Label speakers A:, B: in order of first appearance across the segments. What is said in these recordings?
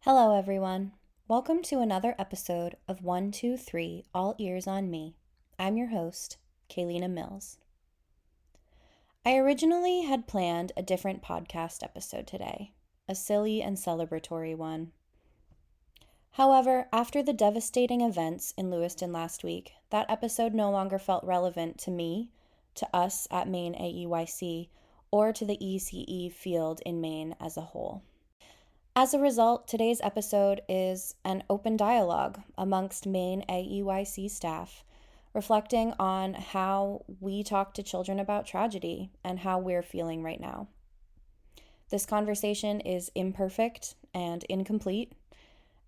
A: Hello, everyone. Welcome to another episode of 123 All Ears on Me. I'm your host, Kaylina Mills. I originally had planned a different podcast episode today, a silly and celebratory one. However, after the devastating events in Lewiston last week, that episode no longer felt relevant to me, to us at MaineAEYC, or to the ECE field in Maine as a whole. As a result, today's episode is an open dialogue amongst MaineAEYC staff, reflecting on how we talk to children about tragedy and how we're feeling right now. This conversation is imperfect and incomplete.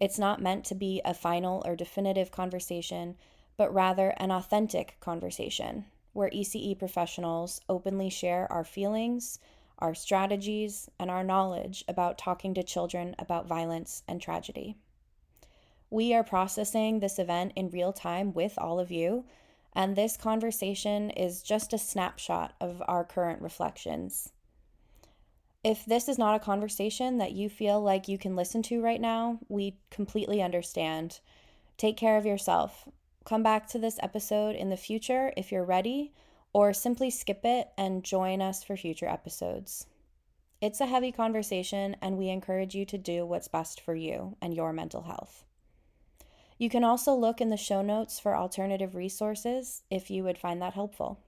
A: It's not meant to be a final or definitive conversation, but rather an authentic conversation where ECE professionals openly share our feelings, our strategies, and our knowledge about talking to children about violence and tragedy. We are processing this event in real time with all of you, and this conversation is just a snapshot of our current reflections. If this is not a conversation that you feel like you can listen to right now, we completely understand. Take care of yourself. Come back to this episode in the future if you're ready, or simply skip it and join us for future episodes. It's a heavy conversation, and we encourage you to do what's best for you and your mental health. You can also look in the show notes for alternative resources if you would find that helpful.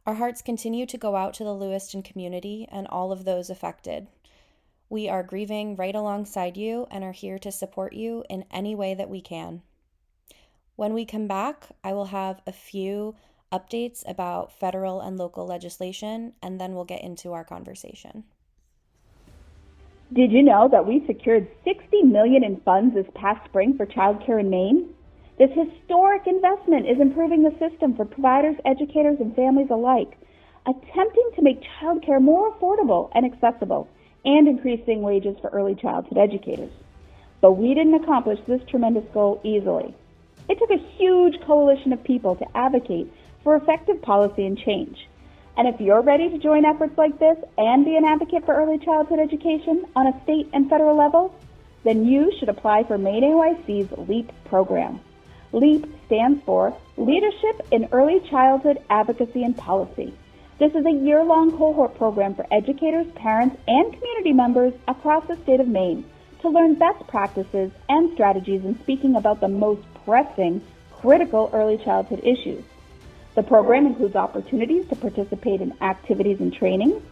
A: Our hearts continue to go out to the Lewiston community and all of those affected. We are grieving right alongside you and are here to support you in any way that we can. When we come back, I will have a few updates about federal and local legislation, and then we'll get into our conversation.
B: Did you know that we secured $60 million in funds this past spring for childcare in Maine? This historic investment is improving the system for providers, educators, and families alike, attempting to make childcare more affordable and accessible, and increasing wages for early childhood educators. But we didn't accomplish this tremendous goal easily. It took a huge coalition of people to advocate for effective policy and change. And if you're ready to join efforts like this and be an advocate for early childhood education on a state and federal level, then you should apply for MaineAEYC's LEAP program. LEAP stands for Leadership in Early Childhood Advocacy and Policy. This is a year-long cohort program for educators, parents, and community members across the state of Maine to learn best practices and strategies in speaking about the most pressing, critical early childhood issues. The program includes opportunities to participate in activities and trainings,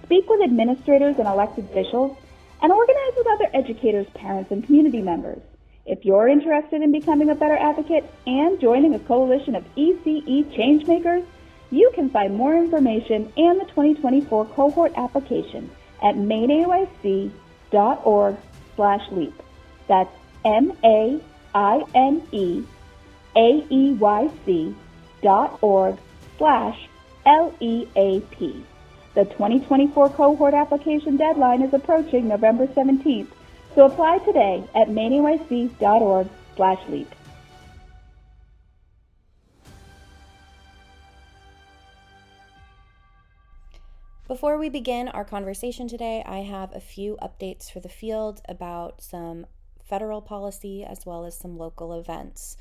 B: speak with administrators and elected officials, and organize with other educators, parents, and community members. If you're interested in becoming a better advocate and joining a coalition of ECE changemakers, you can find more information and the 2024 cohort application at MaineAEYC.org/LEAP. That's MaineAEYC.org/LEAP. The 2024 cohort application deadline is approaching November 17th, so apply today at MaineAEYC.org/LEAP.
A: Before we begin our conversation today, I have a few updates for the field about some federal policy as well as some local events.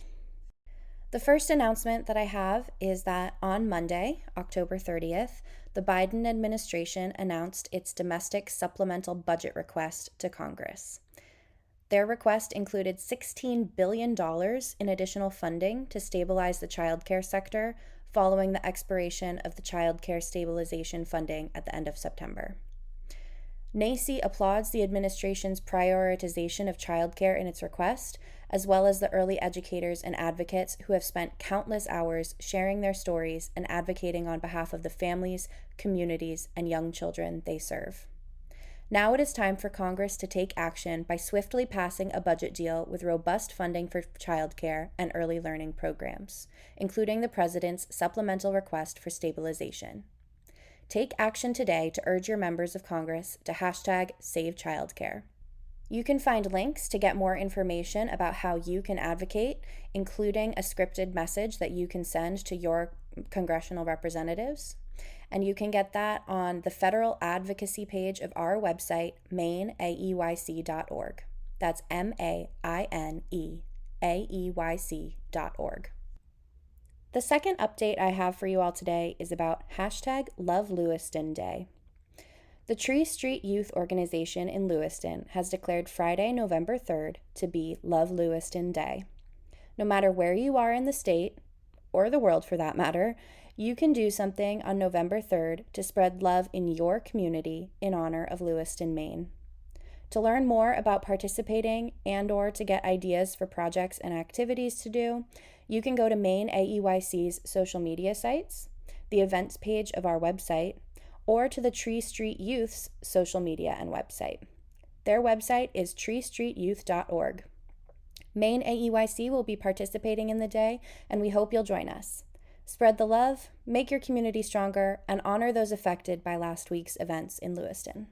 A: The first announcement that I have is that on Monday, October 30th, the Biden administration announced its domestic supplemental budget request to Congress. Their request included $16 billion in additional funding to stabilize the childcare sector following the expiration of the childcare stabilization funding at the end of September. MaineAEYC applauds the administration's prioritization of childcare in its request, as well as the early educators and advocates who have spent countless hours sharing their stories and advocating on behalf of the families, communities, and young children they serve. Now it is time for Congress to take action by swiftly passing a budget deal with robust funding for childcare and early learning programs, including the President's supplemental request for stabilization. Take action today to urge your members of Congress to #SaveChildcare. You can find links to get more information about how you can advocate, including a scripted message that you can send to your congressional representatives, And you can get that on the federal advocacy page of our website, MaineAEYC.org. That's MaineAEYC.org. The second update I have for you all today is about hashtag Love Lewiston Day. The Tree Street Youth Organization in Lewiston has declared Friday, November 3rd to be Love Lewiston Day. No matter where you are in the state, or the world for that matter, you can do something on November 3rd to spread love in your community in honor of Lewiston, Maine. To learn more about participating and/or to get ideas for projects and activities to do, you can go to MaineAEYC's social media sites, the events page of our website, or to the Tree Street Youth's social media and website. Their website is treestreetyouth.org. MaineAEYC will be participating in the day, and we hope you'll join us. Spread the love, make your community stronger, and honor those affected by last week's events in Lewiston.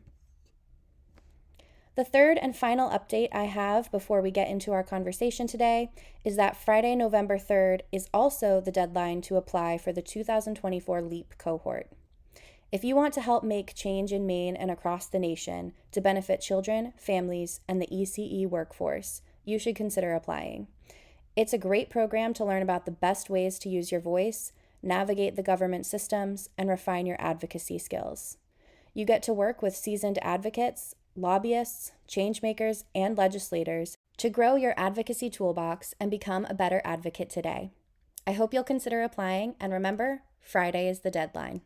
A: The third and final update I have before we get into our conversation today is that Friday, November 3rd is also the deadline to apply for the 2024 LEAP cohort. If you want to help make change in Maine and across the nation to benefit children, families, and the ECE workforce, you should consider applying. It's a great program to learn about the best ways to use your voice, navigate the government systems, and refine your advocacy skills. You get to work with seasoned advocates, lobbyists, changemakers, and legislators to grow your advocacy toolbox and become a better advocate today. I hope you'll consider applying, and remember, Friday is the deadline.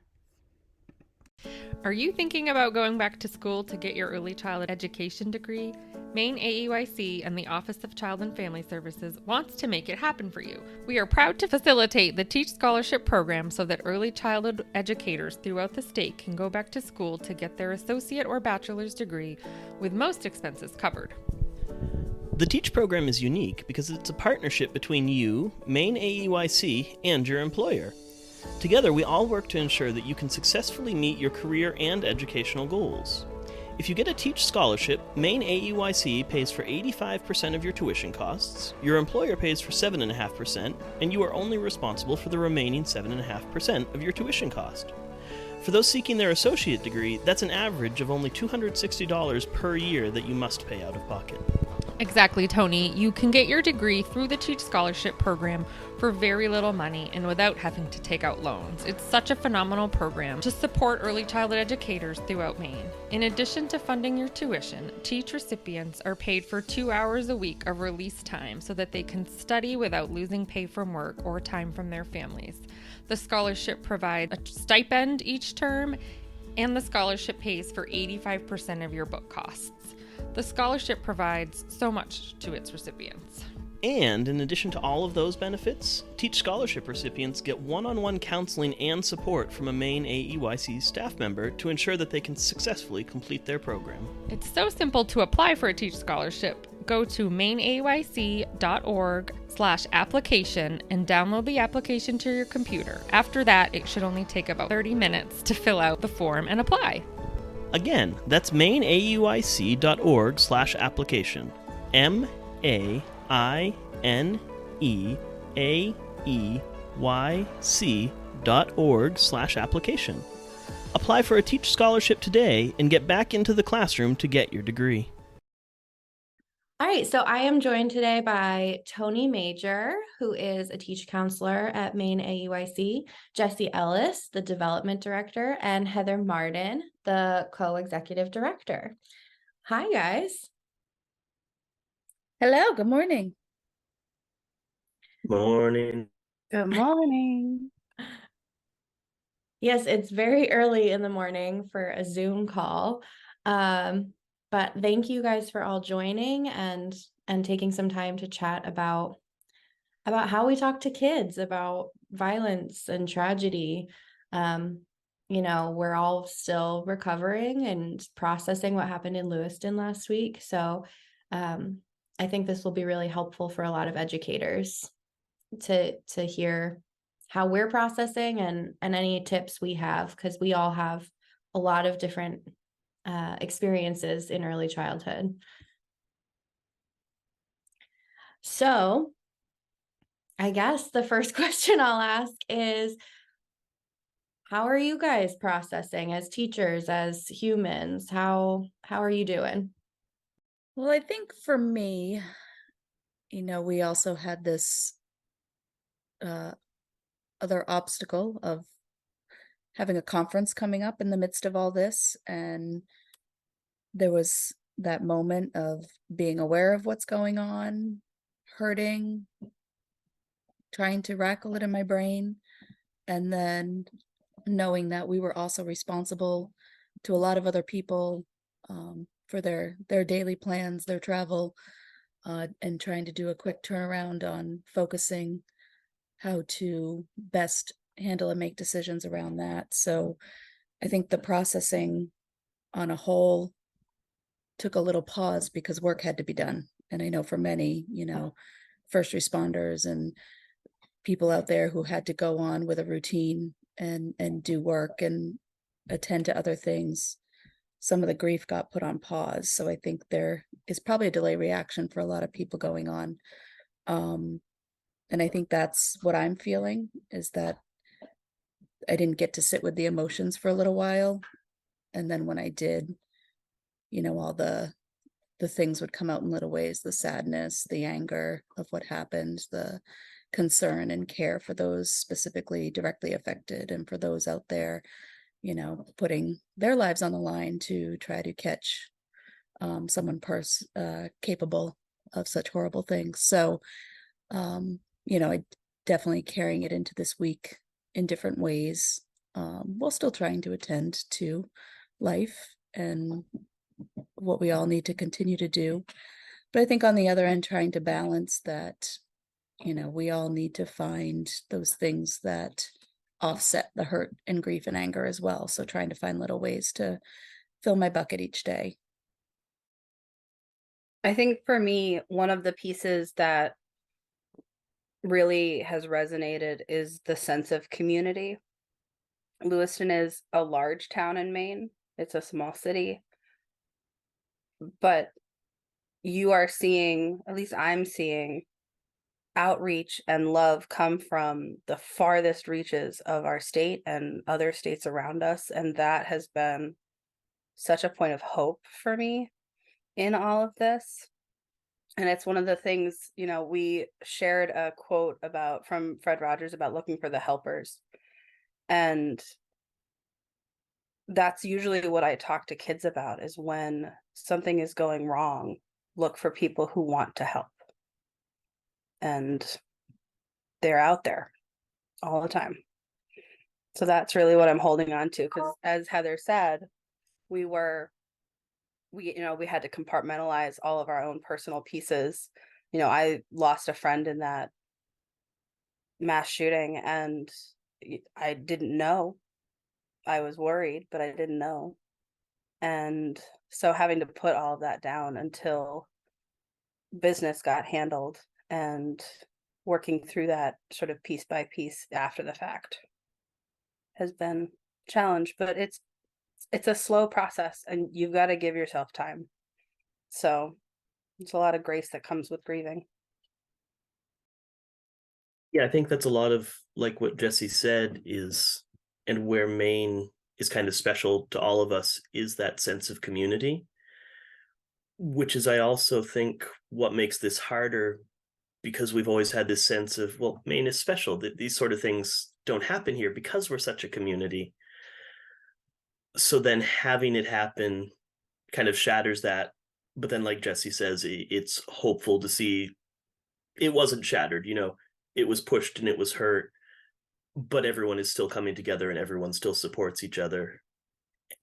C: Are you thinking about going back to school to get your early childhood education degree? MaineAEYC and the Office of Child and Family Services wants to make it happen for you. We are proud to facilitate the Teach Scholarship Program so that early childhood educators throughout the state can go back to school to get their associate or bachelor's degree with most expenses covered.
D: The TEACH program is unique because it's a partnership between you, MaineAEYC, and your employer. Together, we all work to ensure that you can successfully meet your career and educational goals. If you get a TEACH scholarship, MaineAEYC pays for 85% of your tuition costs, your employer pays for 7.5%, and you are only responsible for the remaining 7.5% of your tuition cost. For those seeking their associate degree, that's an average of only $260 per year that you must pay out of pocket.
C: Exactly, Tony. You can get your degree through the Teach Scholarship Program for very little money and without having to take out loans. It's such a phenomenal program to support early childhood educators throughout Maine. In addition to funding your tuition, TEACH recipients are paid for 2 hours a week of release time so that they can study without losing pay from work or time from their families. The scholarship provides a stipend each term, and the scholarship pays for 85% of your book costs. The scholarship provides so much to its recipients.
D: And in addition to all of those benefits, TEACH scholarship recipients get one-on-one counseling and support from a MaineAEYC staff member to ensure that they can successfully complete their program.
C: It's so simple to apply for a TEACH scholarship. Go to MaineAEYC.org/application and download the application to your computer. After that, it should only take about 30 minutes to fill out the form and apply.
D: Again, that's MaineAEYC.org/application. MaineAEYC.org/application. Apply for a TEACH scholarship today and get back into the classroom to get your degree.
A: All right, so I am joined today by Tony Major, who is a teach counselor at MaineAEYC, Jesse Ellis, the development director, and Heather Marden, the co-executive director. Hi, guys.
B: Hello, good morning.
D: Morning.
B: Good morning.
A: Yes, it's very early in the morning for a Zoom call. But thank you guys for all joining and taking some time to chat about how we talk to kids about violence and tragedy. We're all still recovering and processing what happened in Lewiston last week. So I think this will be really helpful for a lot of educators to hear how we're processing and any tips we have, because we all have a lot of different experiences in early childhood. So I guess the first question I'll ask is, How are you guys processing as teachers, as humans? How are you doing?
E: Well, I think for me, we also had this uh, other obstacle of having a conference coming up in the midst of all this. And there was that moment of being aware of what's going on, hurting, trying to rackle it in my brain, and then knowing that we were also responsible to a lot of other people for their daily plans, their travel, and trying to do a quick turnaround on focusing how to best handle and make decisions around that. So I think the processing on a whole took a little pause because work had to be done. And I know for many, first responders and people out there who had to go on with a routine and do work and attend to other things, some of the grief got put on pause. So I think there is probably a delay reaction for a lot of people going on. And I think that's what I'm feeling, is that I didn't get to sit with the emotions for a little while. And then when I did, all the things would come out in little ways, the sadness, the anger of what happened, the concern and care for those specifically directly affected, and for those out there, putting their lives on the line to try to catch someone capable of such horrible things. So, I definitely carrying it into this week in different ways, while still trying to attend to life and what we all need to continue to do. But I think on the other end, trying to balance that, we all need to find those things that offset the hurt and grief and anger as well. So trying to find little ways to fill my bucket each day.
F: I think for me, one of the pieces that really has resonated is the sense of community. Lewiston is a large town in Maine. It's a small city. But you are seeing, at least I'm seeing, outreach and love come from the farthest reaches of our state and other states around us. And that has been such a point of hope for me in all of this. And it's one of the things, we shared a quote from Fred Rogers about looking for the helpers. And that's usually what I talk to kids about, is when something is going wrong, look for people who want to help. And they're out there all the time. So that's really what I'm holding on to, because as Heather said, we had to compartmentalize all of our own personal pieces. I lost a friend in that mass shooting, and I didn't know. I was worried, but I didn't know. And so having to put all of that down until business got handled, and working through that sort of piece by piece after the fact has been a challenge, but it's a slow process, and you've got to give yourself time. So it's a lot of grace that comes with grieving.
D: Yeah, I think that's a lot of like what Jesse said is, and where Maine is kind of special to all of us, is that sense of community, which is, I also think, what makes this harder, because we've always had this sense of, well, Maine is special, that these sort of things don't happen here because we're such a community. So then having it happen kind of shatters that. But then, like Jesse says, it's hopeful to see it wasn't shattered. It was pushed and it was hurt, but everyone is still coming together and everyone still supports each other,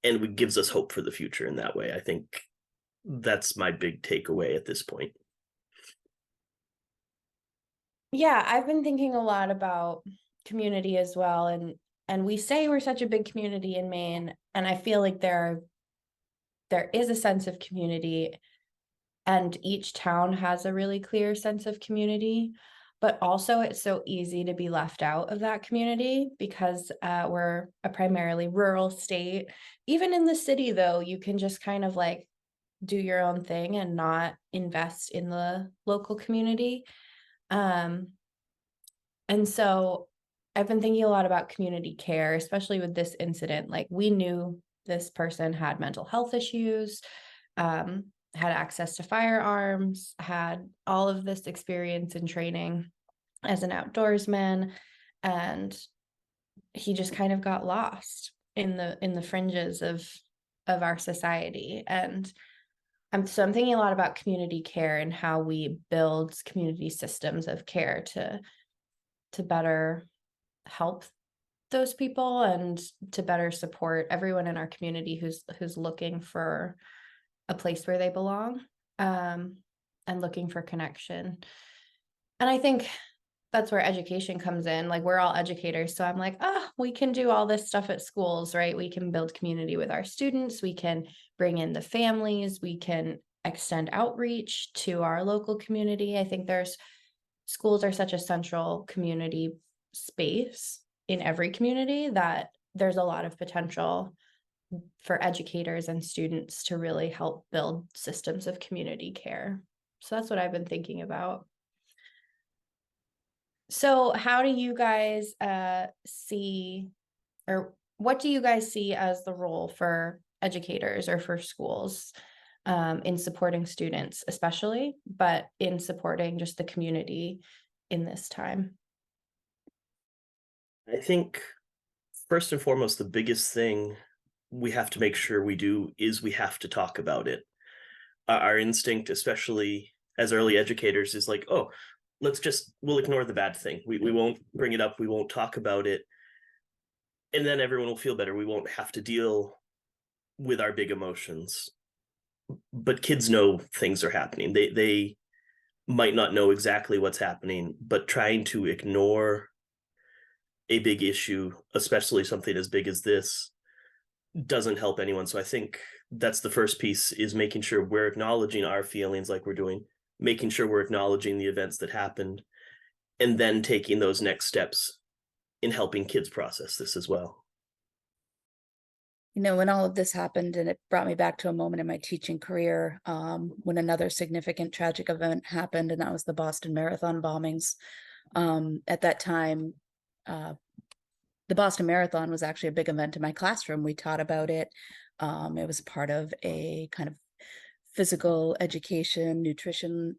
D: and it gives us hope for the future in that way. I think that's my big takeaway at this point.
A: Yeah, I've been thinking a lot about community as well, and we say we're such a big community in Maine, and I feel like there is a sense of community, and each town has a really clear sense of community, but also it's so easy to be left out of that community because we're a primarily rural state. Even in the city, though, you can just kind of like do your own thing and not invest in the local community. And so I've been thinking a lot about community care, especially with this incident. Like, we knew this person had mental health issues, had access to firearms, had all of this experience and training as an outdoorsman, and he just kind of got lost in the fringes of our society. And I'm thinking a lot about community care and how we build community systems of care to better help those people and to better support everyone in our community who's looking for a place where they belong, and looking for connection. And I think that's where education comes in. Like, we're all educators, so I'm like, we can do all this stuff at schools, right? We can build community with our students, we can bring in the families, we can extend outreach to our local community. I think schools are such a central community space in every community that there's a lot of potential for educators and students to really help build systems of community care. So that's what I've been thinking about. So how do you guys see, or what do you guys see as the role for educators or for schools in supporting students, especially, but in supporting just the community in this time?
D: I think first and foremost, the biggest thing we have to make sure we do is we have to talk about it. Our instinct, especially as early educators, is like, oh, we'll ignore the bad thing. We won't bring it up. We won't talk about it. And then everyone will feel better. We won't have to deal with our big emotions. But kids know things are happening. They might not know exactly what's happening, but trying to ignore a big issue, especially something as big as this, doesn't help anyone. So I think that's the first piece, is making sure we're acknowledging our feelings like we're doing, making sure we're acknowledging the events that happened, and then taking those next steps in helping kids process this as well.
E: You know, when all of this happened, and it brought me back to a moment in my teaching career, when another significant tragic event happened, and that was the Boston Marathon bombings. At that time, the Boston Marathon was actually a big event in my classroom. We taught about it. It was part of a kind of physical education, nutrition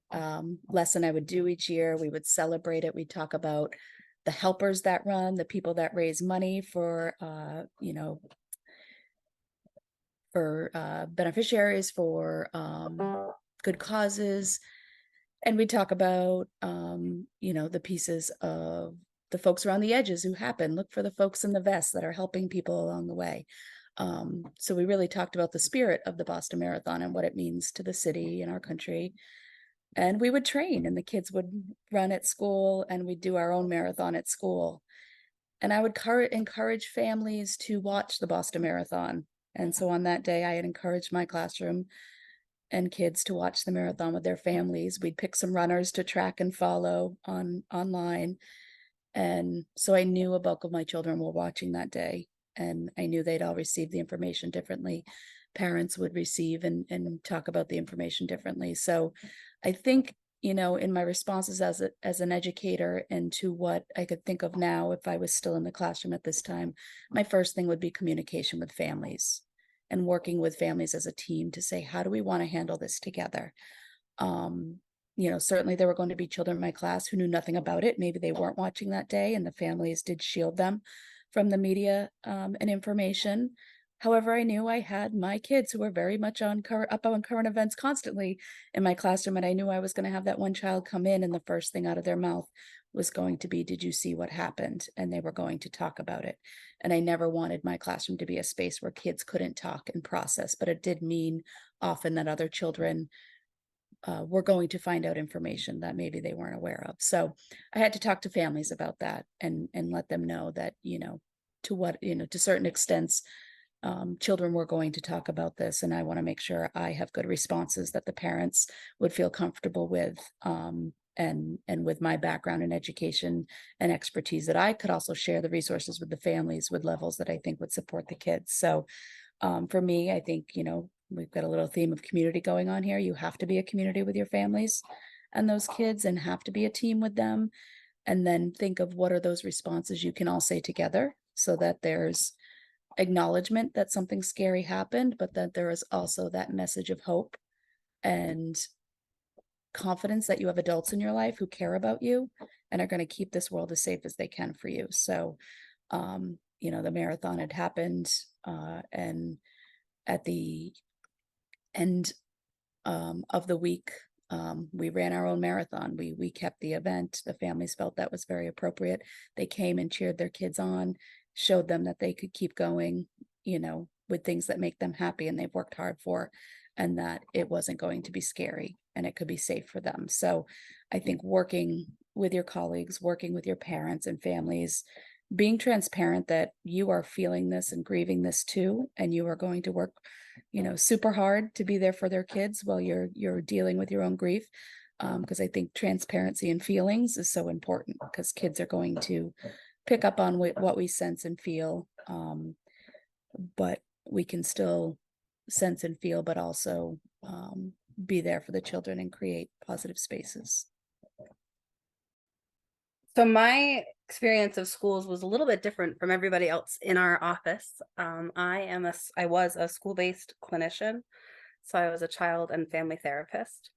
E: lesson I would do each year. We would celebrate it. We'd talk about the helpers that run, the people that raise money for, for beneficiaries, for good causes. And we talk about, the pieces of the folks around the edges who happen. Look for the folks in the vests that are helping people along the way. So we really talked about the spirit of the Boston Marathon and what it means to the city and our country. And we would train, and the kids would run at school, and we'd do our own marathon at school. And I would encourage families to watch the Boston Marathon. And so on that day, I had encouraged my classroom and kids to watch the marathon with their families. We'd pick some runners to track and follow online. And so I knew a bulk of my children were watching that day, and I knew they'd all receive the information differently. Parents would receive and talk about the information differently. So I think, in my responses as an educator, and to what I could think of now if I was still in the classroom at this time, my first thing would be communication with families and working with families as a team to say, how do we want to handle this together? Certainly there were going to be children in my class who knew nothing about it. Maybe they weren't watching that day, and the families did shield them from the media and information. However, I knew I had my kids who were very much up on current events constantly in my classroom, and I knew I was going to have that one child come in, and the first thing out of their mouth was going to be, "Did you see what happened?" And they were going to talk about it. And I never wanted my classroom to be a space where kids couldn't talk and process, but it did mean often that other children were going to find out information that maybe they weren't aware of. So I had to talk to families about that and let them know that, to certain extents, children were going to talk about this, and I want to make sure I have good responses that the parents would feel comfortable with, and with my background in education and expertise, that I could also share the resources with the families with levels that I think would support the kids. So for me, I think, we've got a little theme of community going on here. You have to be a community with your families and those kids, and have to be a team with them. and then think of what are those responses you can all say together, so that there's acknowledgement that something scary happened, but that there is also that message of hope and confidence that you have adults in your life who care about you and are going to keep this world as safe as they can for you. So, the marathon had happened, and at the end of the week, we ran our own marathon. We kept the event. The families felt that was very appropriate. They came and cheered their kids on, showed them that they could keep going, with things that make them happy and they've worked hard for, and that it wasn't going to be scary and it could be safe for them. So I think working with your colleagues, working with your parents and families, being transparent that you are feeling this and grieving this too, and you are going to work, super hard to be there for their kids while you're dealing with your own grief. Because I think transparency and feelings is so important, because kids are going to pick up on what we sense and feel. But we can still sense and feel, but also be there for the children and create positive spaces.
F: So my experience of schools was a little bit different from everybody else in our office. I was a school-based clinician, so I was a child and family therapist.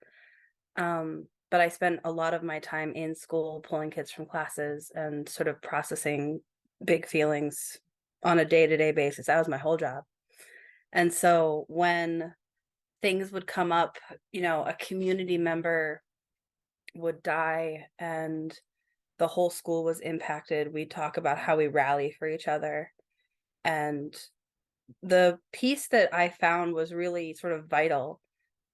F: But I spent a lot of my time in school pulling kids from classes and sort of processing big feelings on a day-to-day basis. That was my whole job. And so when things would come up, a community member would die and the whole school was impacted, we talk about how we rally for each other. And the piece that I found was really sort of vital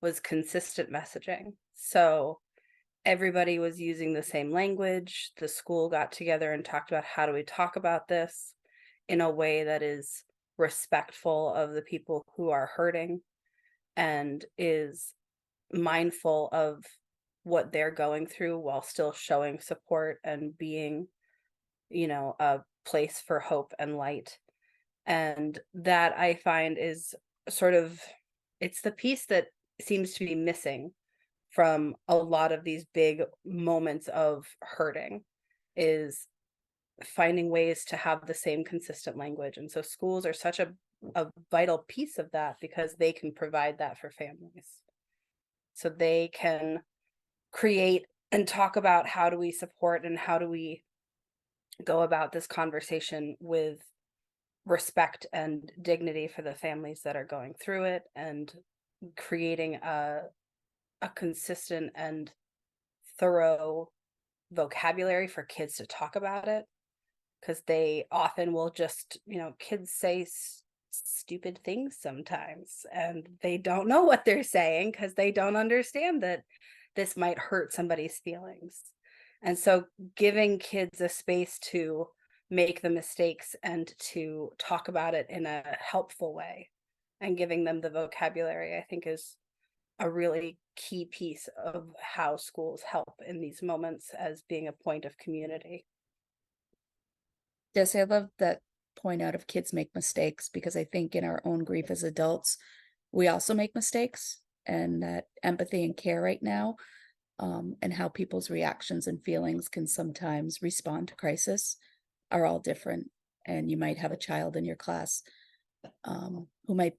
F: was consistent messaging. So everybody was using the same language. The school got together and talked about, how do we talk about this in a way that is respectful of the people who are hurting and is mindful of what they're going through while still showing support and being, a place for hope and light. And that I find is sort of, it's the piece that seems to be missing from a lot of these big moments of hurting, is finding ways to have the same consistent language. And so schools are such a vital piece of that, because they can provide that for families. So they can create and talk about, how do we support and how do we go about this conversation with respect and dignity for the families that are going through it, and creating a consistent and thorough vocabulary for kids to talk about it. Because they often will just, kids say stupid things sometimes, and they don't know what they're saying because they don't understand that this might hurt somebody's feelings. And so giving kids a space to make the mistakes and to talk about it in a helpful way, and giving them the vocabulary, I think, is a really key piece of how schools help in these moments as being a point of community.
E: Yes, I love that point out of kids make mistakes, because I think in our own grief as adults, we also make mistakes, and that empathy and care right now, and how people's reactions and feelings can sometimes respond to crisis, are all different. And you might have a child in your class who might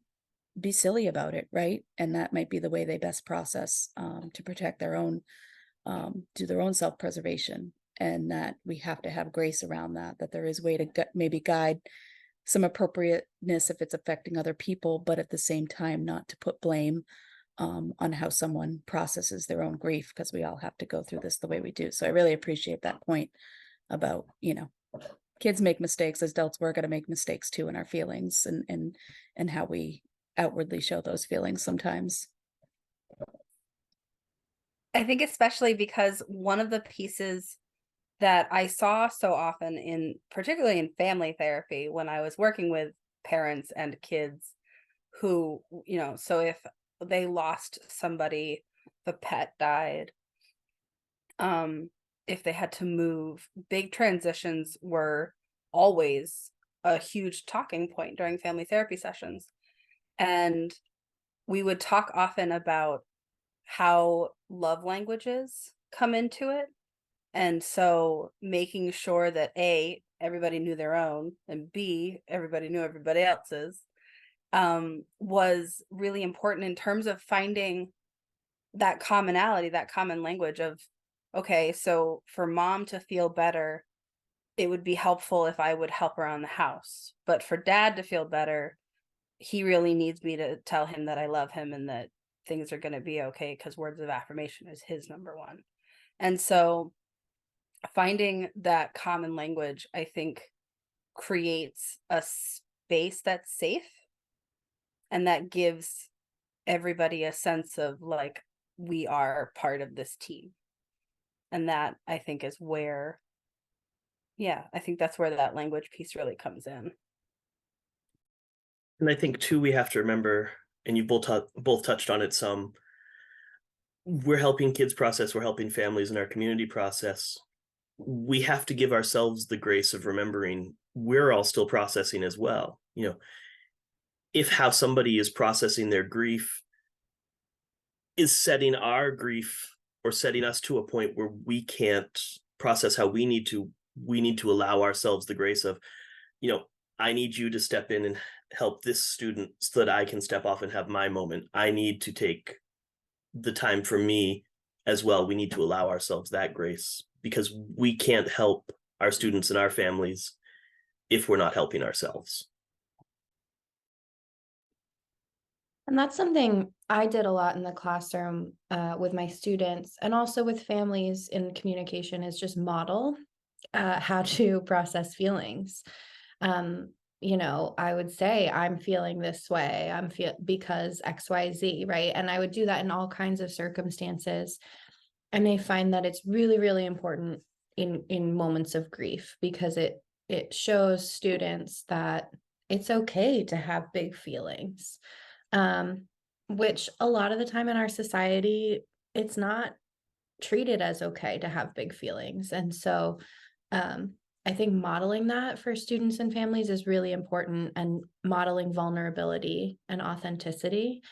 E: be silly about it, right? And that might be the way they best process to protect their own, do their own self-preservation. And that we have to have grace around that there is a way to maybe guide some appropriateness if it's affecting other people, but at the same time, not to put blame on how someone processes their own grief, because we all have to go through this the way we do. So I really appreciate that point about, kids make mistakes. As adults, we're going to make mistakes too in our feelings and how we outwardly show those feelings sometimes.
F: I think especially because one of the pieces that I saw so often particularly in family therapy, when I was working with parents and kids who, so if they lost somebody, the pet died, if they had to move, big transitions were always a huge talking point during family therapy sessions. And we would talk often about how love languages come into it. And so making sure that A, everybody knew their own, and B, everybody knew everybody else's, was really important in terms of finding that commonality, that common language of, okay, so for mom to feel better, it would be helpful if I would help around the house. But for dad to feel better, he really needs me to tell him that I love him and that things are going to be okay, because words of affirmation is his number one. And so finding that common language, I think, creates a space that's safe and that gives everybody a sense of like, we are part of this team. And that, I think, is where, yeah, I think that's where that language piece really comes in.
D: And I think too, we have to remember, and you both touched on it some, we're helping kids process, we're helping families in our community process. We have to give ourselves the grace of remembering we're all still processing as well. You know, if how somebody is processing their grief is setting our grief or setting us to a point where we can't process how we need to allow ourselves the grace of, you know, I need you to step in and help this student so that I can step off and have my moment. I need to take the time for me as well. We need to allow ourselves that grace, because we can't help our students and our families if we're not helping ourselves.
A: And that's something I did a lot in the classroom with my students and also with families in communication, is just model how to process feelings. You know, I would say, I'm feeling this way, because XYZ, right? And I would do that in all kinds of circumstances. And I find that it's really, really important in moments of grief, because it shows students that it's okay to have big feelings, which a lot of the time in our society, it's not treated as okay to have big feelings. And so I think modeling that for students and families is really important, and modeling vulnerability and authenticity.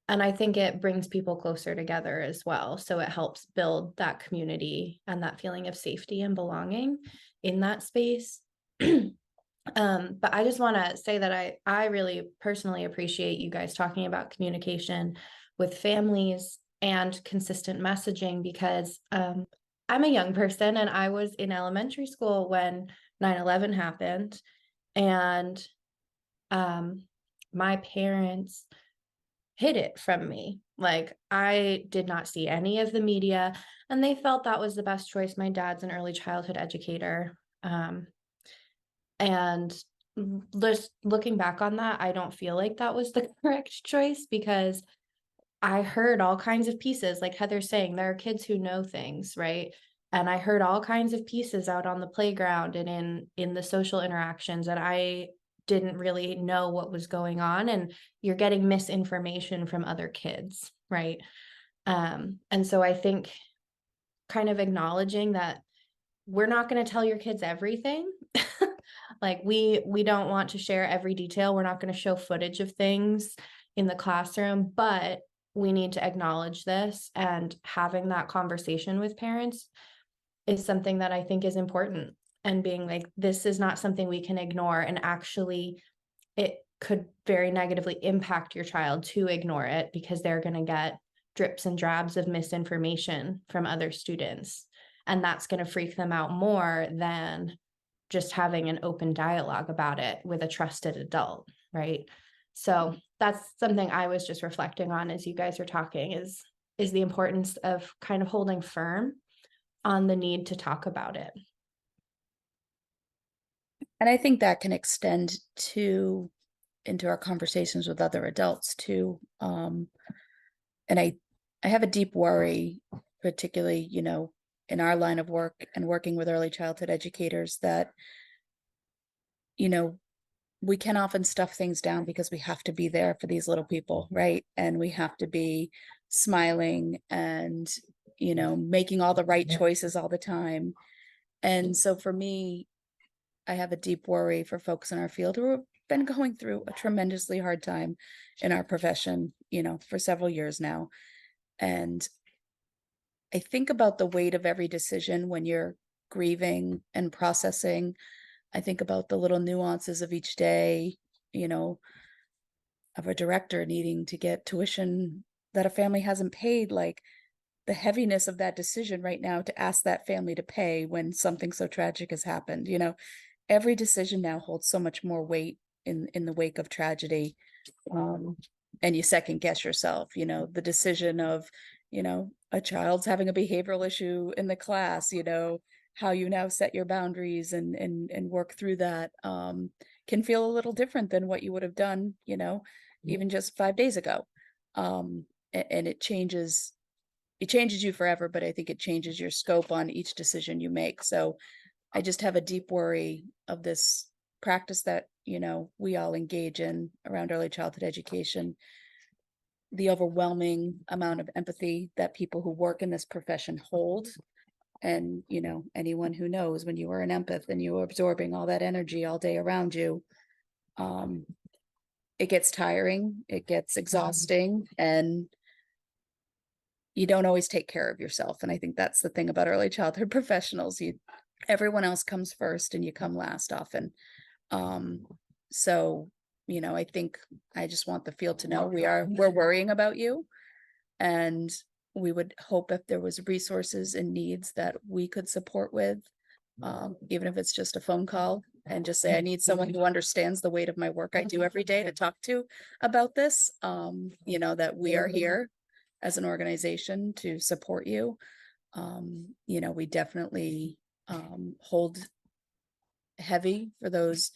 A: And I think it brings people closer together as well. So it helps build that community and that feeling of safety and belonging in that space. But I just want to say that I really personally appreciate you guys talking about communication with families and consistent messaging, because I'm a young person and I was in elementary school when 9/11 happened. And my parents hid it from me. Like, I did not see any of the media, and they felt that was the best choice. My dad's an early childhood educator. And just looking back on that, I don't feel like that was the correct choice, because I heard all kinds of pieces. Like Heather's saying, there are kids who know things, right? And I heard all kinds of pieces out on the playground and in the social interactions, and I didn't really know what was going on. And you're getting misinformation from other kids, right? And so I think kind of acknowledging that we're not going to tell your kids everything. Like, we don't want to share every detail. We're not going to show footage of things in the classroom, but we need to acknowledge this, and having that conversation with parents is something that I think is important, and being like, this is not something we can ignore, and actually it could very negatively impact your child to ignore it, because they're going to get drips and drabs of misinformation from other students, and that's going to freak them out more than just having an open dialogue about it with a trusted adult, right? So that's something I was just reflecting on as you guys are talking, is the importance of kind of holding firm on the need to talk about it.
E: And I think that can extend into our conversations with other adults too. And I have a deep worry, particularly, you know, in our line of work and working with early childhood educators, that, you know, we can often stuff things down because we have to be there for these little people, right? And we have to be smiling and, you know, making all the right choices all the time. And so for me, I have a deep worry for folks in our field who have been going through a tremendously hard time in our profession, you know, for several years now. And I think about the weight of every decision when you're grieving and processing. I think about the little nuances of each day, you know, of a director needing to get tuition that a family hasn't paid, like the heaviness of that decision right now to ask that family to pay when something so tragic has happened. Every decision now holds so much more weight in the wake of tragedy. And you second guess yourself, the decision of, a child's having a behavioral issue in the class, how you now set your boundaries and work through that can feel a little different than what you would have done, even just 5 days ago. And it changes you forever, but I think it changes your scope on each decision you make. So I just have a deep worry of this practice that, we all engage in around early childhood education, the overwhelming amount of empathy that people who work in this profession hold. And, anyone who knows, when you are an empath and you are absorbing all that energy all day around you, it gets tiring, it gets exhausting, and you don't always take care of yourself. And I think that's the thing about early childhood professionals. Everyone else comes first and you come last often. So, I think I just want the field to know we're worrying about you. And we would hope if there was resources and needs that we could support with, even if it's just a phone call, and just say, I need someone who understands the weight of my work I do every day to talk to about this, that we are here as an organization to support you. We definitely hold heavy for those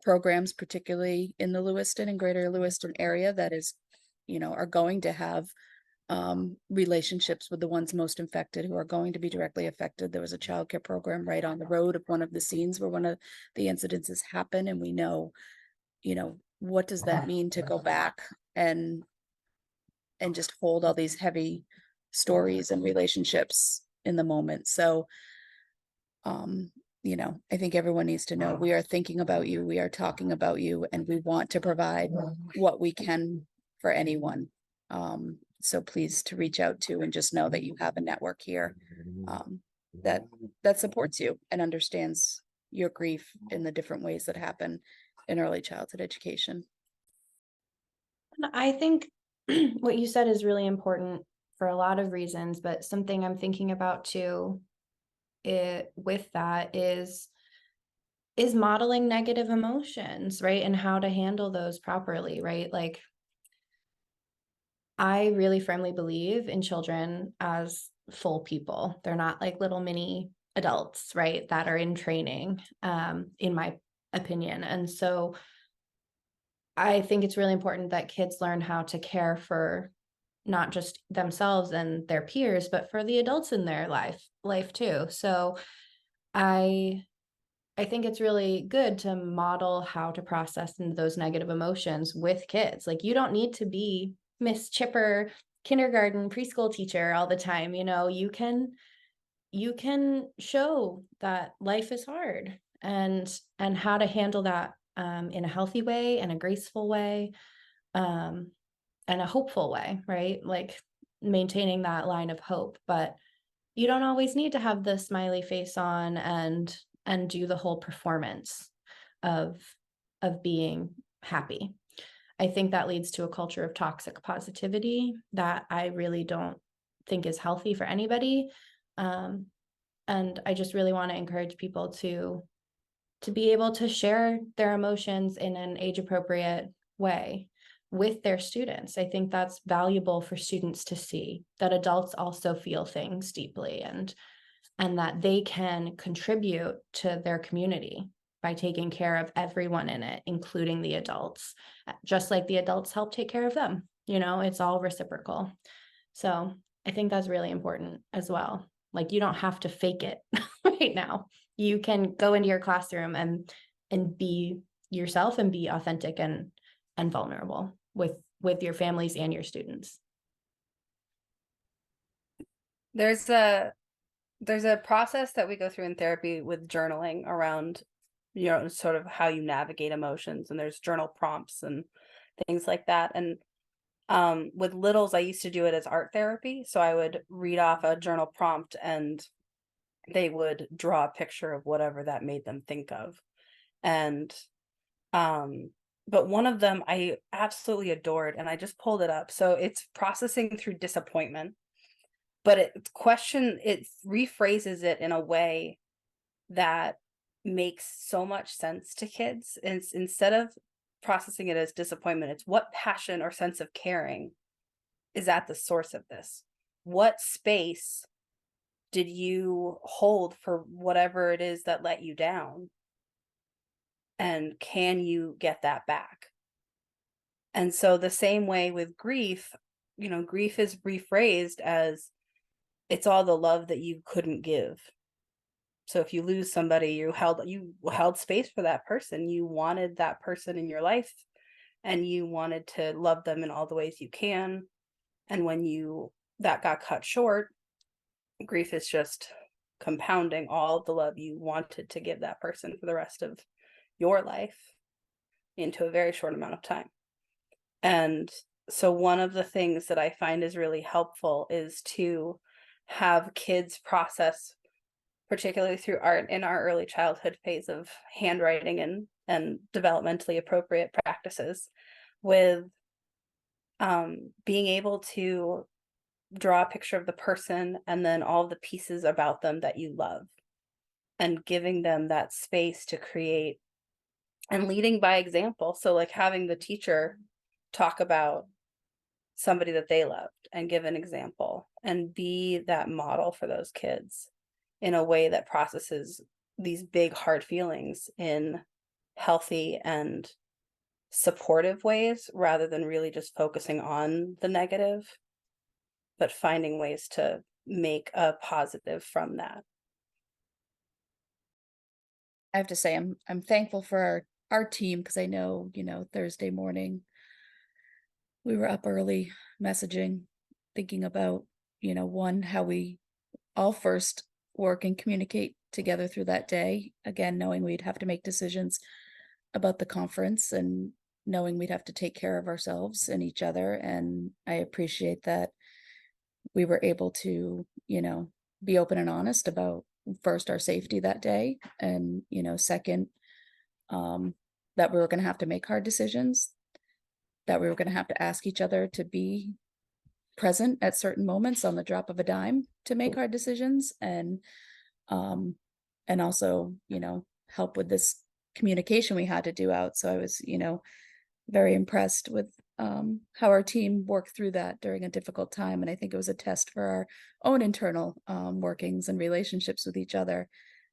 E: programs, particularly in the Lewiston and greater Lewiston area, that is, are going to have relationships with the ones most infected, who are going to be directly affected. There was a childcare program right on the road of one of the scenes where one of the incidences happened, and we know, what does that mean to go back and just hold all these heavy stories and relationships in the moment. So, I think everyone needs to know we are thinking about you, we are talking about you, and we want to provide what we can for anyone. So please to reach out to, and just know that you have a network here that supports you and understands your grief in the different ways that happen in early childhood education.
A: I think what you said is really important for a lot of reasons, but something I'm thinking about too, with that is modeling negative emotions, right? And how to handle those properly, right? Like, I really firmly believe in children as full people. They're not like little mini adults, right? That are in training, in my opinion. And so I think it's really important that kids learn how to care for not just themselves and their peers, but for the adults in their life too. So I think it's really good to model how to process those negative emotions with kids. Like, you don't need to be Miss Chipper kindergarten preschool teacher all the time. You can show that life is hard, and how to handle that in a healthy way and a graceful way, and a hopeful way, right? Like, maintaining that line of hope. But you don't always need to have the smiley face on and do the whole performance of being happy. I think that leads to a culture of toxic positivity that I really don't think is healthy for anybody. And I just really want to encourage people to be able to share their emotions in an age appropriate way with their students. I think that's valuable for students to see, that adults also feel things deeply, and that they can contribute to their community by taking care of everyone in it, including the adults, just like the adults help take care of them. It's all reciprocal. So I think that's really important as well. Like, you don't have to fake it right now. You can go into your classroom and be yourself and be authentic and vulnerable with your families and your students.
F: There's a process that we go through in therapy with journaling around, sort of how you navigate emotions, and there's journal prompts and things like that. And With littles, I used to do it as art therapy. So I would read off a journal prompt and they would draw a picture of whatever that made them think of. And um but one of them I absolutely adored, and I just pulled it up. So it's processing through disappointment, but it rephrases it in a way that makes so much sense to kids. And instead of processing it as disappointment, it's what passion or sense of caring is at the source of this. What space did you hold for whatever it is that let you down? And can you get that back? And so the same way with grief, grief is rephrased as it's all the love that you couldn't give. So if you lose somebody, you held space for that person. You wanted that person in your life and you wanted to love them in all the ways you can. And when that got cut short, grief is just compounding all the love you wanted to give that person for the rest of your life into a very short amount of time. And so one of the things that I find is really helpful is to have kids process, particularly through art in our early childhood phase of handwriting and developmentally appropriate practices, with being able to draw a picture of the person and then all the pieces about them that you love, and giving them that space to create and leading by example. So like having the teacher talk about somebody that they loved and give an example and be that model for those kids in a way that processes these big hard feelings in healthy and supportive ways, rather than really just focusing on the negative, but finding ways to make a positive from that.
E: I have to say, I'm thankful for our team, because I know, Thursday morning we were up early messaging, thinking about, one, how we all first work and communicate together through that day. Again, knowing we'd have to make decisions about the conference and knowing we'd have to take care of ourselves and each other. And I appreciate that we were able to, be open and honest about, first, our safety that day, and, second, that we were going to have to make hard decisions, that we were going to have to ask each other to be present at certain moments on the drop of a dime to make hard decisions, and also, help with this communication we had to do out. So I was, very impressed with how our team worked through that during a difficult time. And I think it was a test for our own internal workings and relationships with each other,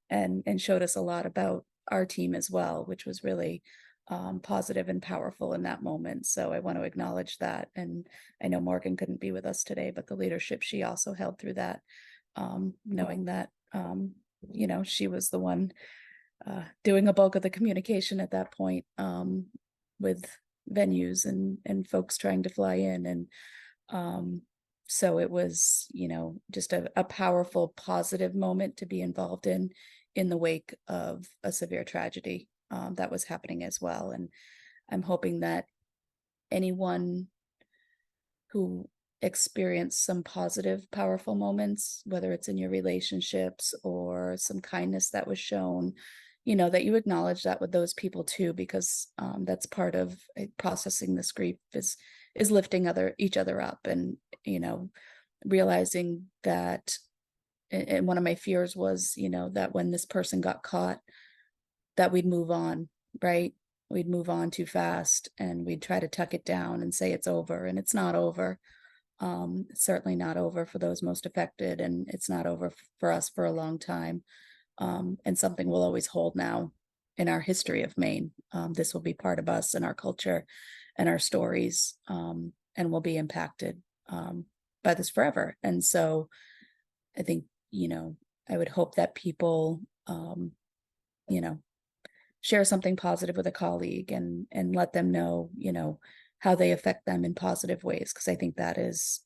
E: and showed us a lot about our team as well, which was really positive and powerful in that moment. So I want to acknowledge that. And I know Morgan couldn't be with us today, but the leadership she also held through that, knowing that, she was the one doing a bulk of the communication at that point, with venues and folks trying to fly in. And so it was, just a powerful, positive moment to be involved in the wake of a severe tragedy that was happening as well. And I'm hoping that anyone who experienced some positive, powerful moments, whether it's in your relationships or some kindness that was shown, that you acknowledge that with those people too, because that's part of processing this grief, is lifting each other up, and realizing that. And one of my fears was, that when this person got caught, that we'd move on, right? We'd move on too fast, and we'd try to tuck it down and say it's over, and it's not over. It's certainly not over for those most affected, and it's not over for us for a long time. And something we'll always hold now in our history of Maine. This will be part of us and our culture and our stories, and will be impacted by this forever. And so I think, I would hope that people, share something positive with a colleague, and let them know, how they affect them in positive ways. Because I think that is,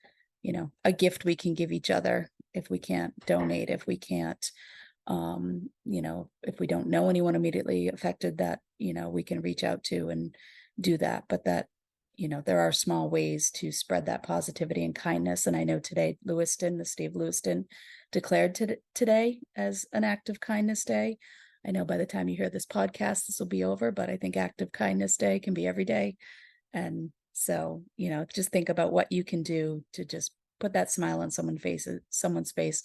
E: a gift we can give each other if we can't donate, if we can't, if we don't know anyone immediately affected, that, we can reach out to and do that. But that, there are small ways to spread that positivity and kindness. And I know today, Lewiston, the state of Lewiston, declared today as an act of kindness day. I know by the time you hear this podcast, this will be over, but I think Act of Kindness Day can be every day. And so, just think about what you can do to just put that smile on someone's face,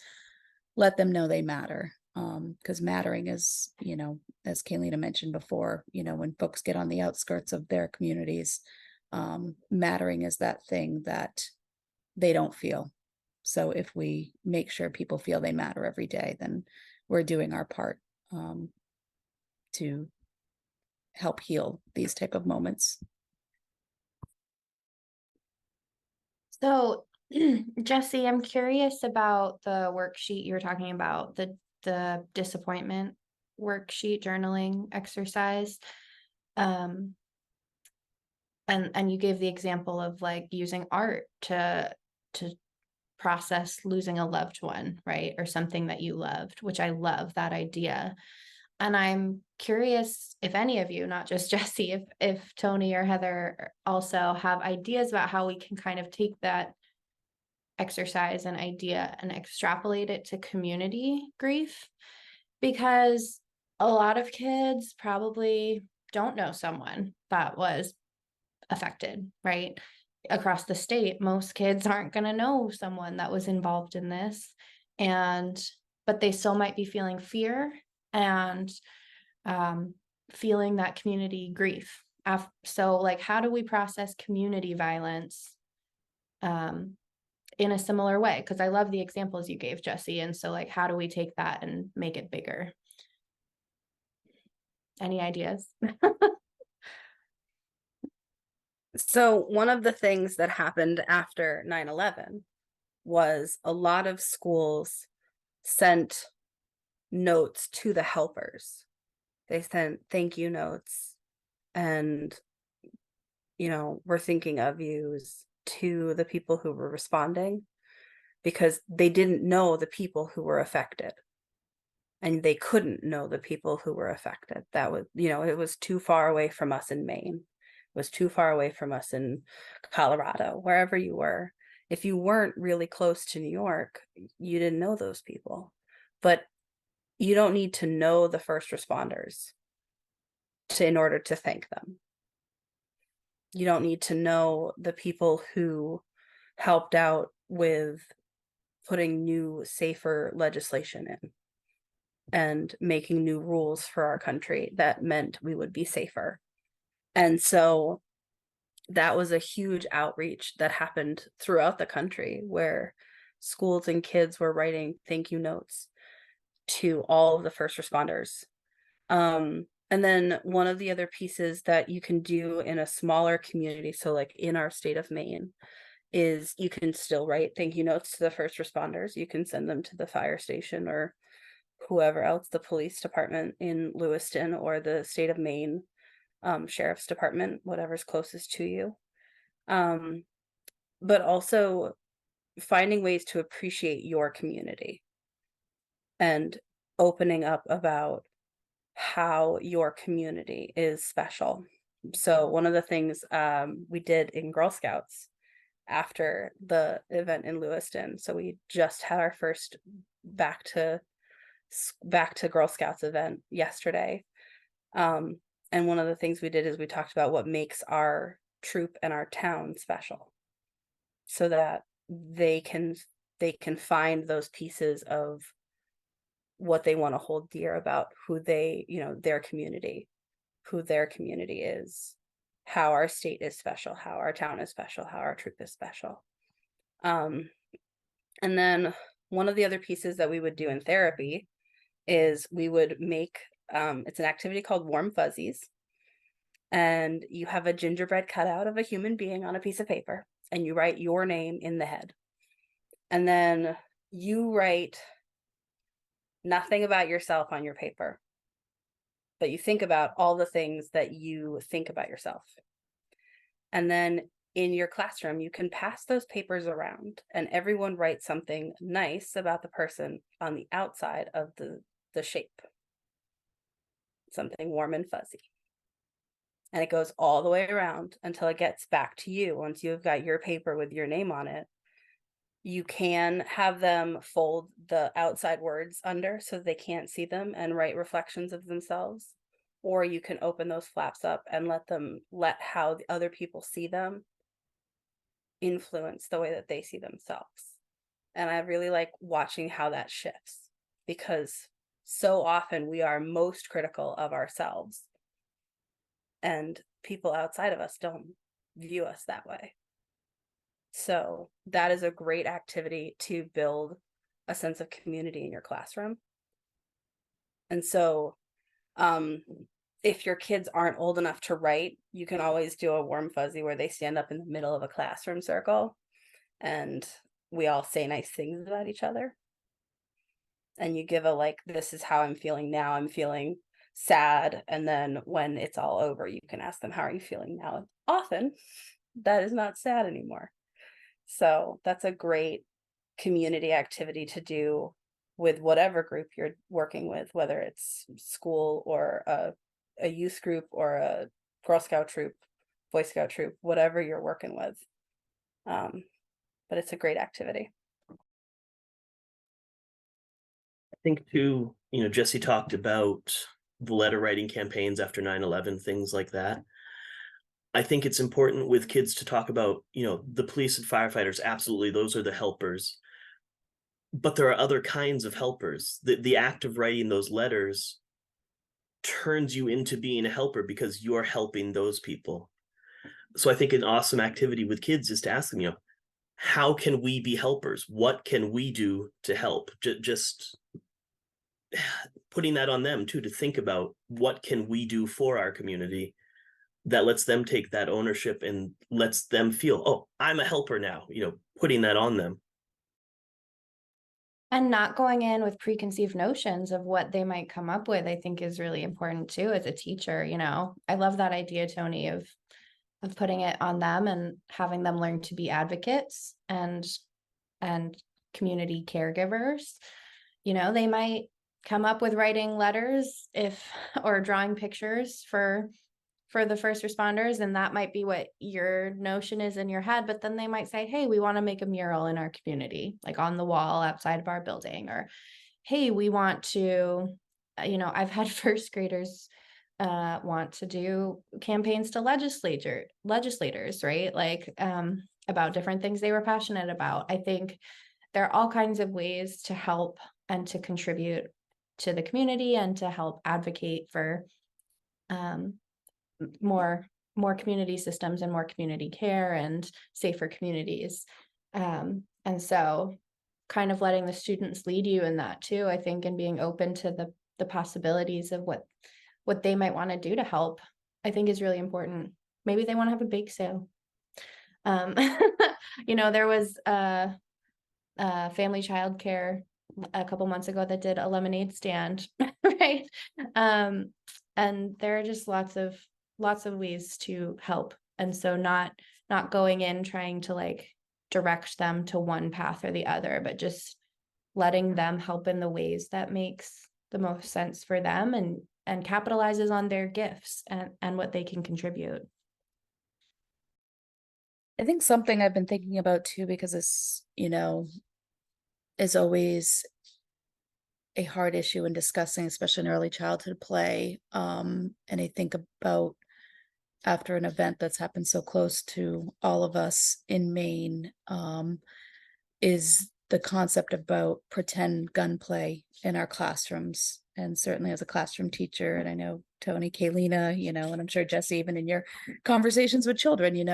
E: let them know they matter. Because mattering is, as Kaylina mentioned before, when folks get on the outskirts of their communities, mattering is that thing that they don't feel. So if we make sure people feel they matter every day, then we're doing our part to help heal these type of moments.
A: So, Jesse, I'm curious about the worksheet you were talking about, the disappointment worksheet journaling exercise. And you gave the example of like using art to process losing a loved one, right? Or something that you loved, which I love that idea. And I'm curious if any of you, not just Jesse, if Tony or Heather also have ideas about how we can kind of take that exercise and idea and extrapolate it to community grief, because a lot of kids probably don't know someone that was affected, right? Across the state, most kids aren't going to know someone that was involved in this, but they still might be feeling fear and feeling that community grief. So like, how do we process community violence in a similar way? Because I love the examples you gave, Jesse. And so like, how do we take that and make it bigger? Any ideas?
F: So one of the things that happened after 9/11 was a lot of schools sent notes to the helpers. They sent thank you notes and, we're thinking of yous to the people who were responding, because they didn't know the people who were affected. And they couldn't know the people who were affected. That was, it was too far away from us in Maine. It was too far away from us in Colorado, wherever you were. If you weren't really close to New York, you didn't know those people. But you don't need to know the first responders in order to thank them. You don't need to know the people who helped out with putting new, safer legislation in and making new rules for our country that meant we would be safer. And so that was a huge outreach that happened throughout the country, where schools and kids were writing thank you notes to all of the first responders. And then one of the other pieces that you can do in a smaller community, so like in our state of Maine, is you can still write thank you notes to the first responders. You can send them to the fire station or whoever else, the police department in Lewiston or the state of Maine sheriff's department, whatever's closest to you. But also finding ways to appreciate your community and opening up about how your community is special. So one of the things we did in Girl Scouts after the event in Lewiston, so we just had our first back to Girl Scouts event yesterday. And one of the things we did is we talked about what makes our troop and our town special, so that they can find those pieces of what they want to hold dear about who they, their community is, how our state is special, how our town is special, how our troop is special. And then one of the other pieces that we would do in therapy is we would make, it's an activity called Warm Fuzzies. And you have a gingerbread cutout of a human being on a piece of paper, and you write your name in the head. And then you write nothing about yourself on your paper, but you think about all the things that you think about yourself. And then in your classroom, you can pass those papers around, and everyone writes something nice about the person on the outside of the shape. Something warm and fuzzy. and it goes all the way around until it gets back to you. Once you've got your paper with your name on it, you can have them fold the outside words under so they can't see them and write reflections of themselves. Or you can open those flaps up and let how the other people see them influence the way that they see themselves. And I really like watching how that shifts, because so often we are most critical of ourselves, and people outside of us don't view us that way. So that is a great activity to build a sense of community in your classroom. And so if your kids aren't old enough to write, you can always do a warm fuzzy where they stand up in the middle of a classroom circle and we all say nice things about each other. And you give a, like, this is how I'm feeling now. I'm feeling sad. And then when it's all over, you can ask them, how are you feeling now? And often that is not sad anymore. So that's a great community activity to do with whatever group you're working with, whether it's school or a youth group or a Girl Scout troop, Boy Scout troop, whatever you're working with. But it's a great activity.
D: I think too, Jesse talked about the letter writing campaigns after 9/11, things like that. I think it's important with kids to talk about, the police and firefighters. Absolutely, those are the helpers. But there are other kinds of helpers. The act of writing those letters turns you into being a helper because you're helping those people. So I think an awesome activity with kids is to ask them, how can we be helpers? What can we do to help? Just putting that on them too, to think about what can we do for our community that lets them take that ownership and lets them feel, oh, I'm a helper now, putting that on them.
A: And not going in with preconceived notions of what they might come up with, I think is really important too as a teacher. I love that idea, Tony, of putting it on them and having them learn to be advocates and community caregivers. They might come up with writing letters or drawing pictures for the first responders, and that might be what your notion is in your head, but then they might say, hey, we want to make a mural in our community, like on the wall outside of our building, or hey, we want to, I've had first graders want to do campaigns to legislators, right? Like about different things they were passionate about. I think there are all kinds of ways to help and to contribute to the community and to help advocate for more community systems and more community care and safer communities. And so kind of letting the students lead you in that too, I think, and being open to the possibilities of what they might want to do to help, I think is really important. Maybe they want to have a bake sale. There was a family childcare a couple months ago that did a lemonade stand, right? And there are just lots of ways to help. And so not going in trying to like direct them to one path or the other, but just letting them help in the ways that makes the most sense for them and capitalizes on their gifts and what they can contribute.
E: I think something I've been thinking about too, because it's, is always a hard issue in discussing, especially in early childhood play. And I think about after an event that's happened so close to all of us in Maine, is the concept about pretend gunplay in our classrooms. And certainly as a classroom teacher, and I know Tony, Kaylina, and I'm sure Jesse, even in your conversations with children, we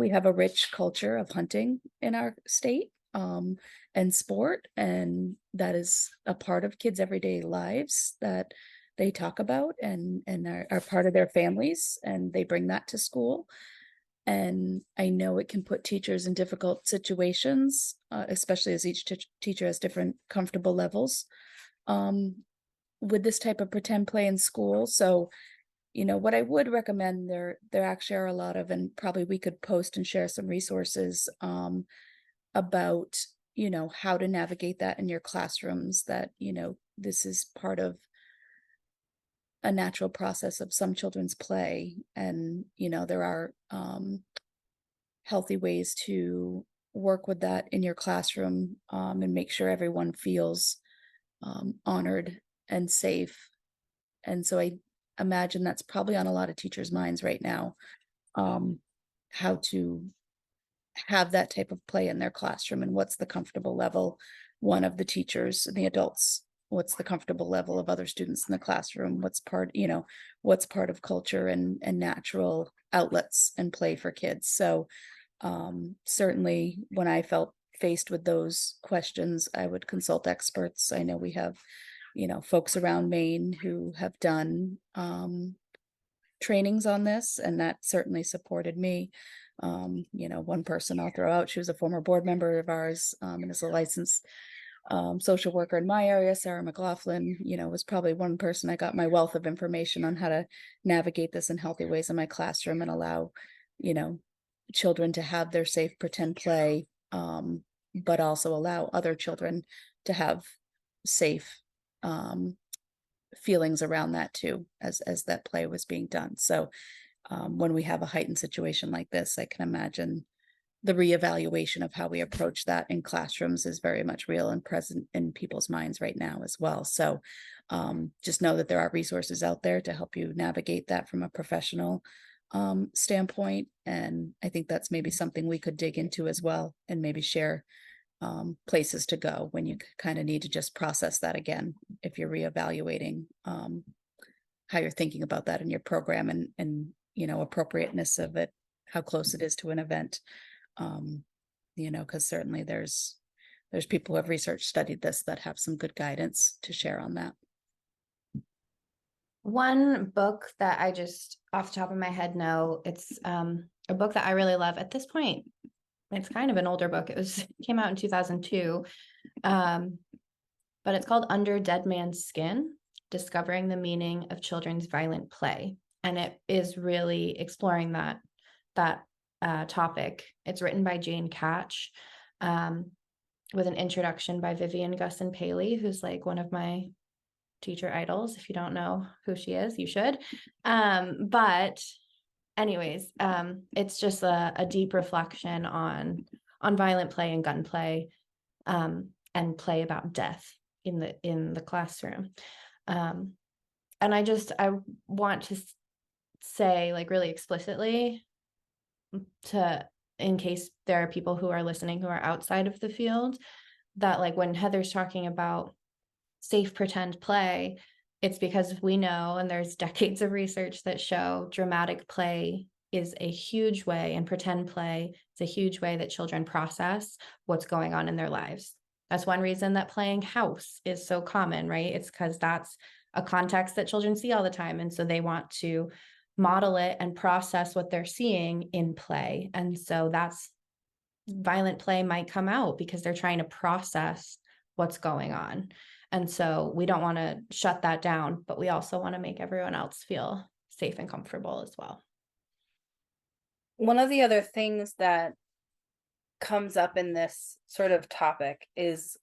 E: have a rich culture of hunting in our state, and sport, and that is a part of kids' everyday lives that they talk about and are part of their families, and they bring that to school. And I know it can put teachers in difficult situations, especially as each teacher has different comfortable levels with this type of pretend play in school. So, what I would recommend, there actually are a lot of, and probably we could post and share some resources about, how to navigate that in your classrooms, that, this is part of a natural process of some children's play. And, there are healthy ways to work with that in your classroom, and make sure everyone feels honored and safe. And so I imagine that's probably on a lot of teachers' minds right now, how to have that type of play in their classroom, and what's the comfortable level, one of the teachers and the adults, what's the comfortable level of other students in the classroom, what's part of culture and natural outlets and play for kids. So certainly when I felt faced with those questions, I would consult experts. I know we have, folks around Maine who have done trainings on this, and that certainly supported me. One person I'll throw out, she was a former board member of ours, and is a licensed social worker in my area, Sarah McLaughlin, was probably one person I got my wealth of information on how to navigate this in healthy ways in my classroom and allow, children to have their safe pretend play, but also allow other children to have safe feelings around that too, as that play was being done. So when we have a heightened situation like this, I can imagine the reevaluation of how we approach that in classrooms is very much real and present in people's minds right now as well. So just know that there are resources out there to help you navigate that from a professional standpoint. And I think that's maybe something we could dig into as well, and maybe share places to go when you kind of need to just process that again, if you're reevaluating how you're thinking about that in your program, and appropriateness of it, how close it is to an event. Because certainly there's people who have research studied this that have some good guidance to share on that.
A: One book that I just off the top of my head know, it's a book that I really love at this point. It's kind of an older book. It came out in 2002. But it's called Under Dead Man's Skin: Discovering the Meaning of Children's Violent Play. And it is really exploring that topic. It's written by Jane Catch, with an introduction by Vivian Gusson Paley, who's like one of my teacher idols. If you don't know who she is, you should. But anyways, it's just a deep reflection on violent play and gunplay, and play about death in the classroom. And I want to say, like, really explicitly, in case there are people who are listening who are outside of the field, that like when Heather's talking about safe pretend play, it's because we know, and there's decades of research that show, dramatic play is a huge way, and pretend play is a huge way that children process what's going on in their lives. That's one reason that playing house is so common, right? It's because that's a context that children see all the time. And so they want to model it and process what they're seeing in play. And so that's violent play might come out because they're trying to process what's going on. And so we don't want to shut that down, but we also want to make everyone else feel safe and comfortable as well.
F: One of the other things that comes up in this sort of topic is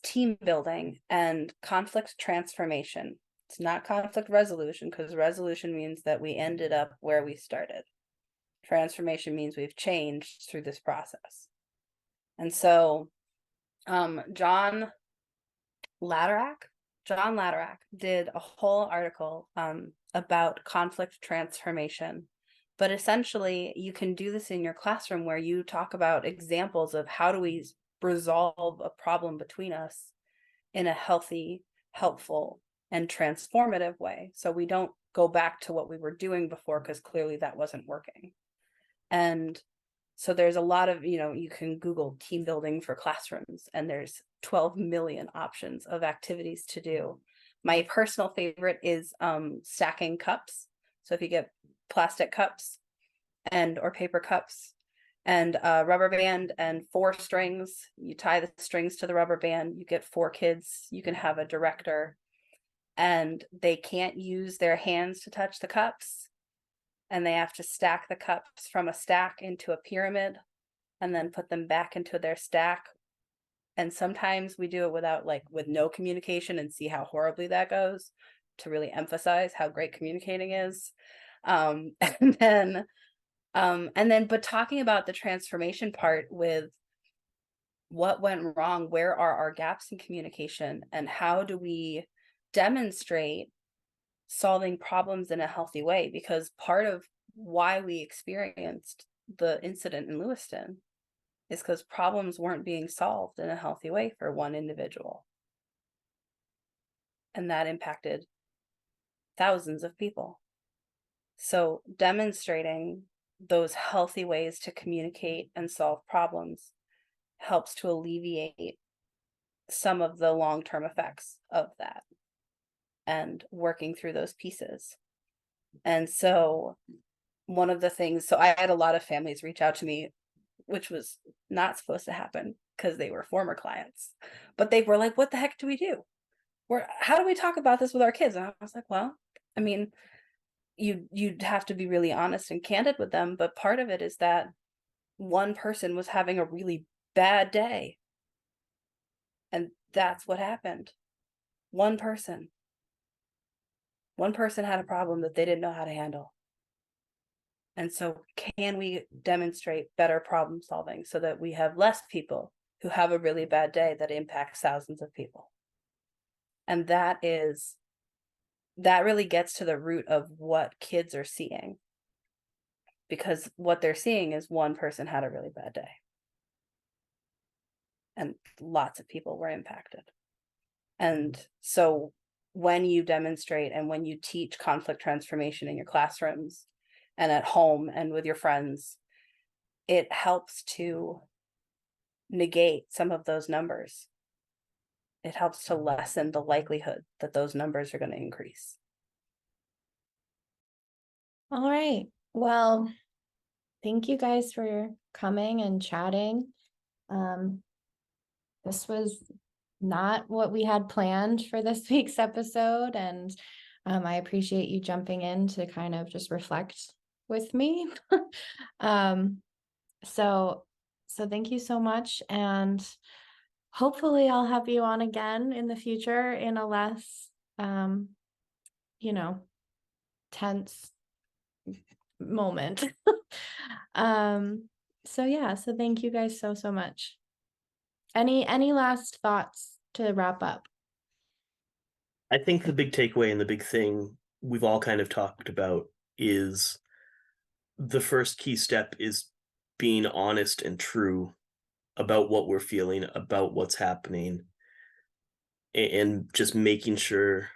F: team building and conflict transformation. It's not conflict resolution, because resolution means that we ended up where we started. Transformation means we've changed through this process. And so John Laterack did a whole article about conflict transformation. But essentially, you can do this in your classroom, where you talk about examples of how do we resolve a problem between us in a healthy, helpful, and transformative way. So we don't go back to what we were doing before, because clearly that wasn't working. And so there's a lot of, you can Google team building for classrooms, and there's 12 million options of activities to do. My personal favorite is stacking cups. So if you get plastic cups or paper cups and a rubber band and 4 strings, you tie the strings to the rubber band, you get 4 kids, you can have a director, and they can't use their hands to touch the cups, and they have to stack the cups from a stack into a pyramid and then put them back into their stack And sometimes we do it with no communication and see how horribly that goes, to really emphasize how great communicating is. And then, but talking about the transformation part with what went wrong, where are our gaps in communication, and how do we demonstrate solving problems in a healthy way? Because part of why we experienced the incident in Lewiston is because problems weren't being solved in a healthy way for one individual. And that impacted thousands of people. So demonstrating those healthy ways to communicate and solve problems helps to alleviate some of the long-term effects of that and working through those pieces. And so one of the things, so I had a lot of families reach out to me, which was not supposed to happen because they were former clients, but they were like, what the heck do we do? How do we talk about this with our kids? And I was like, well, I mean, you'd have to be really honest and candid with them, but part of it is that one person was having a really bad day, and that's what happened. One person had a problem that they didn't know how to handle. And so can we demonstrate better problem solving so that we have less people who have a really bad day that impacts thousands of people? And that really gets to the root of what kids are seeing, because what they're seeing is one person had a really bad day and lots of people were impacted. And so when you demonstrate and when you teach conflict transformation in your classrooms and at home and with your friends, it helps to negate some of those numbers. It helps to lessen the likelihood that those numbers are going to increase.
A: All right. Well, thank you guys for coming and chatting. This was not what we had planned for this week's episode, and I appreciate you jumping in to kind of just reflect with me. So thank you so much, and hopefully I'll have you on again in the future in a less, tense moment. So thank you guys so much. Any last thoughts to wrap up?
D: I think the big takeaway and the big thing we've all kind of talked about is the first key step is being honest and true about what we're feeling, about what's happening, and just making sure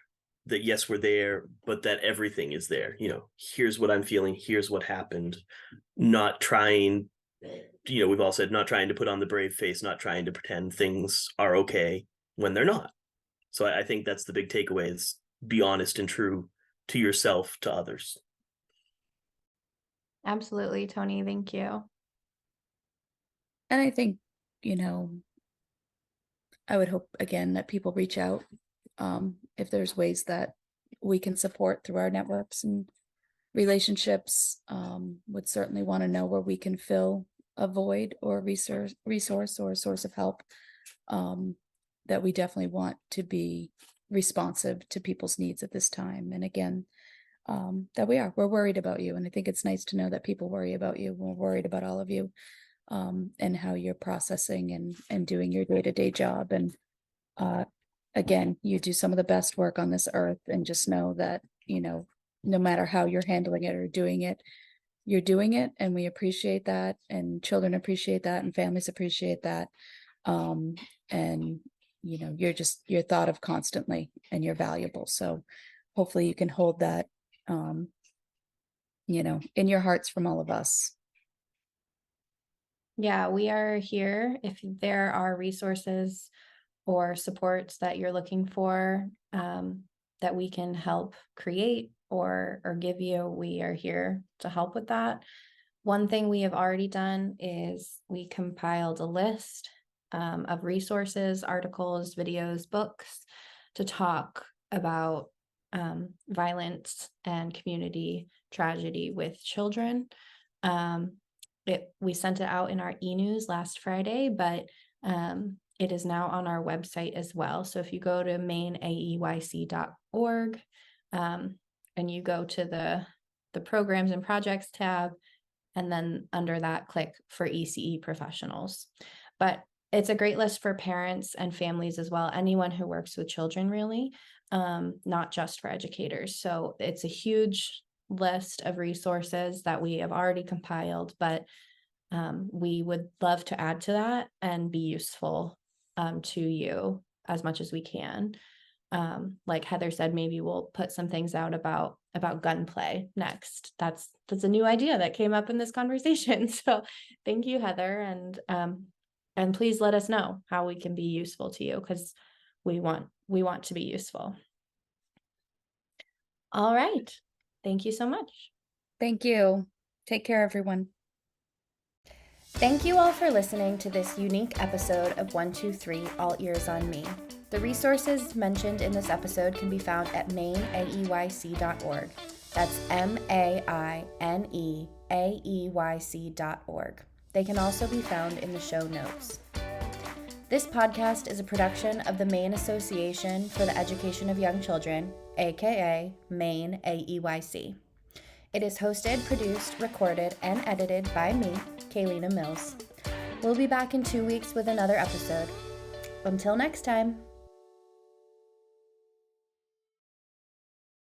D: that, yes, we're there, but that everything is there. Here's what I'm feeling, here's what happened. Not trying, we've all said, not trying to put on the brave face, not trying to pretend things are okay when they're not. So I think that's the big takeaway, is be honest and true to yourself, to others.
A: Absolutely, Tony. Thank you.
E: And I think, I would hope again that people reach out if there's ways that we can support through our networks and relationships. Would certainly want to know where we can fill a void or resource or a source of help. That we definitely want to be responsive to people's needs at this time. And again, that we're worried about you. And I think it's nice to know that people worry about you. We're worried about all of you, and how you're processing and doing your day-to-day job. And again, you do some of the best work on this earth, and just know that, no matter how you're handling it or doing it, you're doing it. And we appreciate that. And children appreciate that. And families appreciate that. And you're thought of constantly, and you're valuable. So hopefully you can hold that, in your hearts from all of us.
A: Yeah, we are here. If there are resources or supports that you're looking for, that we can help create or give you, we are here to help with that. One thing we have already done is we compiled a list of resources, articles, videos, books to talk about violence and community tragedy with children. We sent it out in our e-news last Friday, but It is now on our website as well. So if you go to MaineAEYC.org and you go to the programs and projects tab, and then under that, click for ECE professionals. But it's a great list for parents and families as well, anyone who works with children, really, not just for educators. So it's a huge list of resources that we have already compiled, but we would love to add to that and be useful to you as much as we can. Like Heather said, maybe we'll put some things out about gunplay next. That's a new idea that came up in this conversation. So thank you, Heather, and please let us know how we can be useful to you, because we want to be useful. All right. Thank you so much.
E: Thank you. Take care, everyone.
A: Thank you all for listening to this unique episode of 123 All Ears on Me. The resources mentioned in this episode can be found at MaineAEYC.org. That's MaineAEYC.org. They can also be found in the show notes. This podcast is a production of the Maine Association for the Education of Young Children, aka MaineAEYC. It is hosted, produced, recorded, and edited by me, Kaylina Mills. We'll be back in 2 weeks with another episode. Until next time.